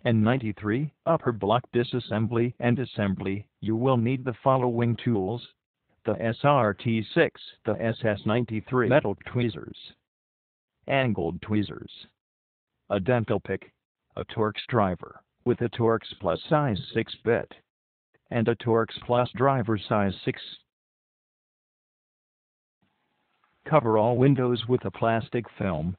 N93, upper block disassembly and assembly. You will need the following tools: the SRT6, the SS93 metal tweezers, angled tweezers, a dental pick, a Torx driver with a Torx Plus size 6 bit, and a Torx Plus driver size 6. Cover all windows with a plastic film.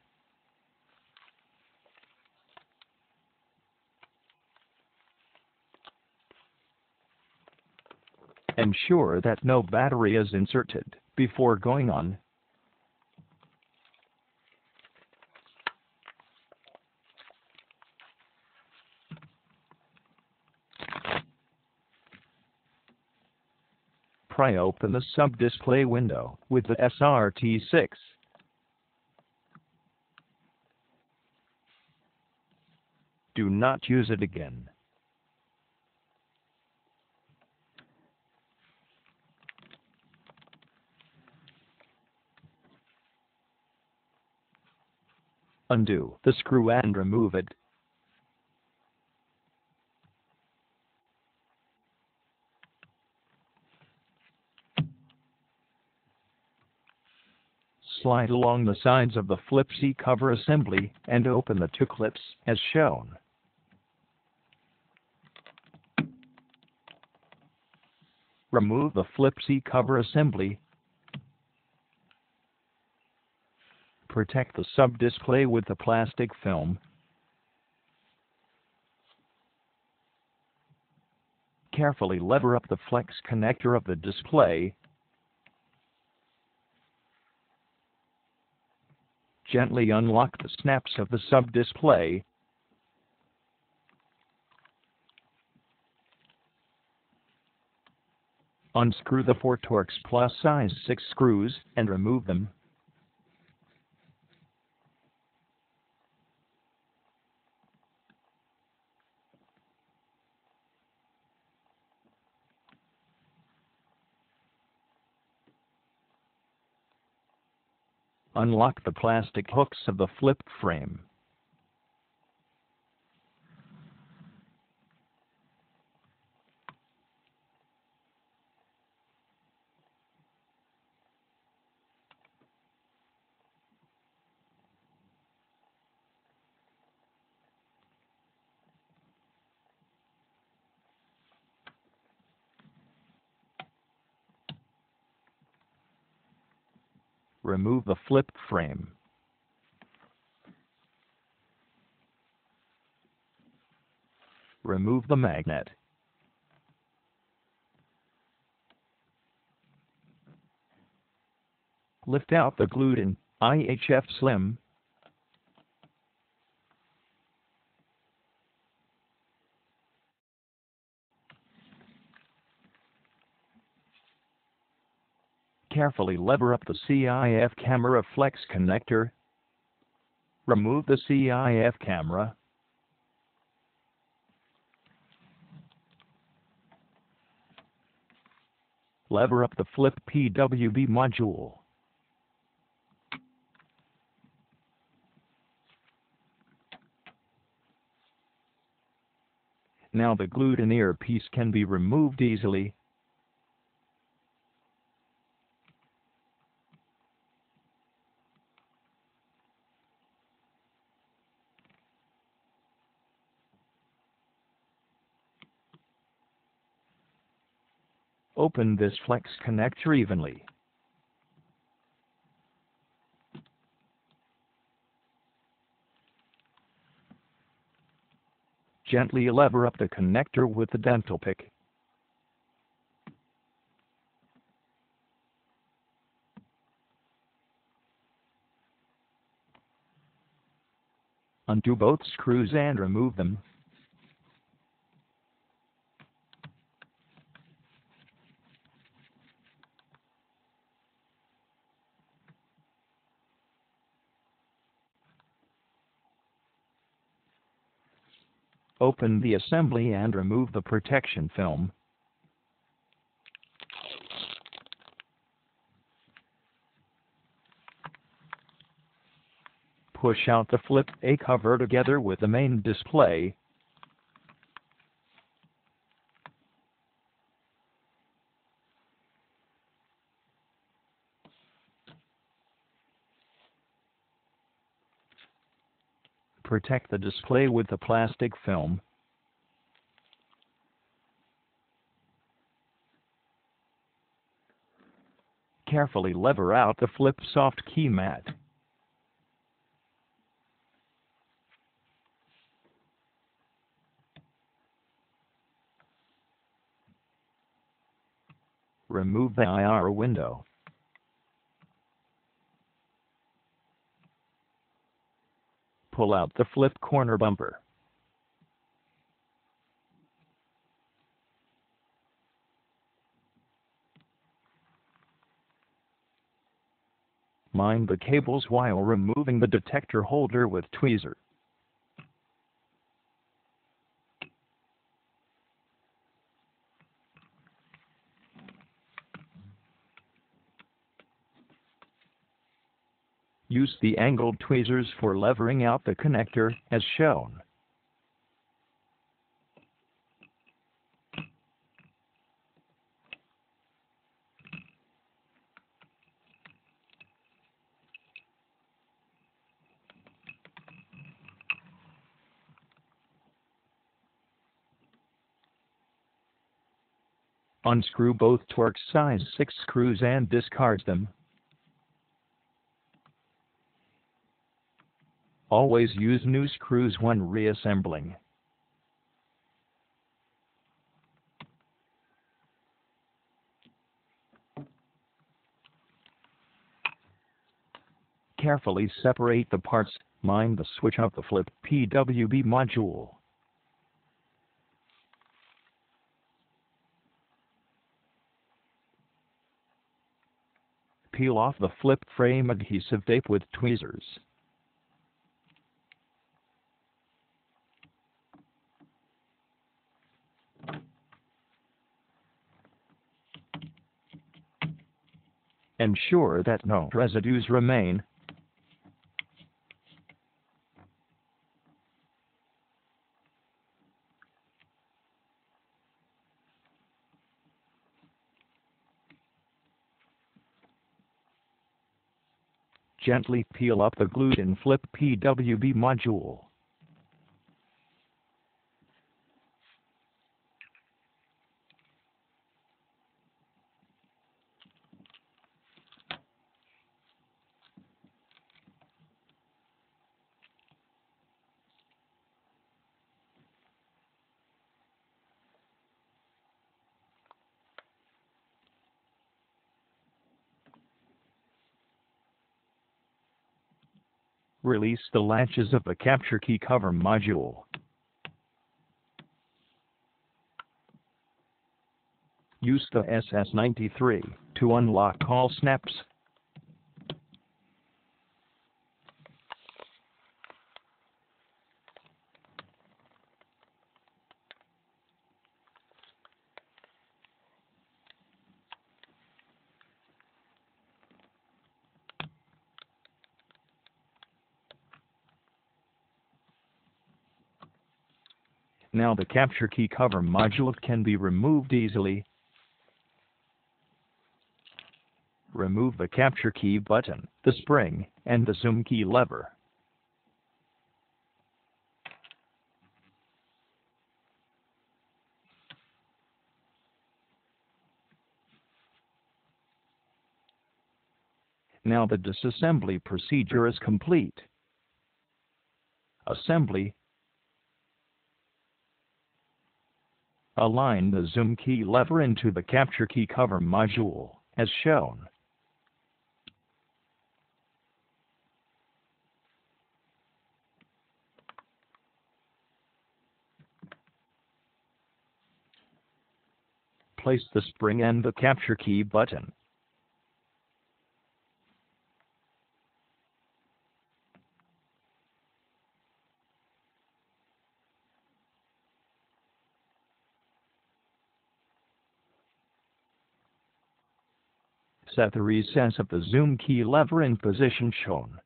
Ensure that no battery is inserted before going on. Pry open the sub-display window with the SRT6. Do not use it again. Undo the screw and remove it. Slide along the sides of the flip C cover assembly and open the two clips as shown. Remove the flip C cover assembly. Protect the sub-display with the plastic film. Carefully lever up the flex connector of the display. Gently unlock the snaps of the sub-display. Unscrew the 4 Torx Plus size 6 screws and remove them. Unlock the plastic hooks of the flip frame. Remove the flip frame. Remove the magnet. Lift out the glued-in IHF Slim. Carefully lever up the CIF camera flex connector. Remove the CIF camera. Lever up the flip PWB module. Now the glued-in earpiece can be removed easily. Open this flex connector evenly. Gently lever up the connector with the dental pick. Undo both screws and remove them. Open the assembly and remove the protection film. Push out the flip A cover together with the main display. Protect the display with the plastic film. Carefully lever out the flip soft key mat. Remove the IR window. Pull out the flip corner bumper. Mind the cables while removing the detector holder with tweezer. Use the angled tweezers for levering out the connector, as shown. Unscrew both Torx size 6 screws and discard them. Always use new screws when reassembling. Carefully separate the parts. Mind the switch of the flip PWB module. Peel off the flip frame adhesive tape with tweezers. Ensure that no residues remain. Gently peel up the glued-in flip PWB module. Release the latches of the capture key cover module. Use the SS93 to unlock all snaps. Now the capture key cover module can be removed easily. Remove the capture key button, the spring, and the zoom key lever. Now the disassembly procedure is complete. Assembly. Align the zoom key lever into the capture key cover module, as shown. Place the spring and the capture key button. Set the recess of the zoom key lever in position shown.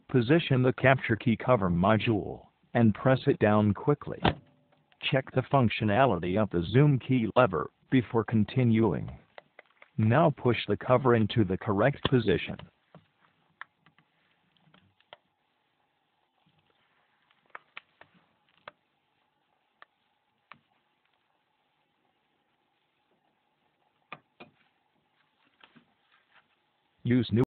Position the capture key cover module and press it down quickly. Check the functionality of the zoom key lever before continuing. Now push the cover into the correct position. Use new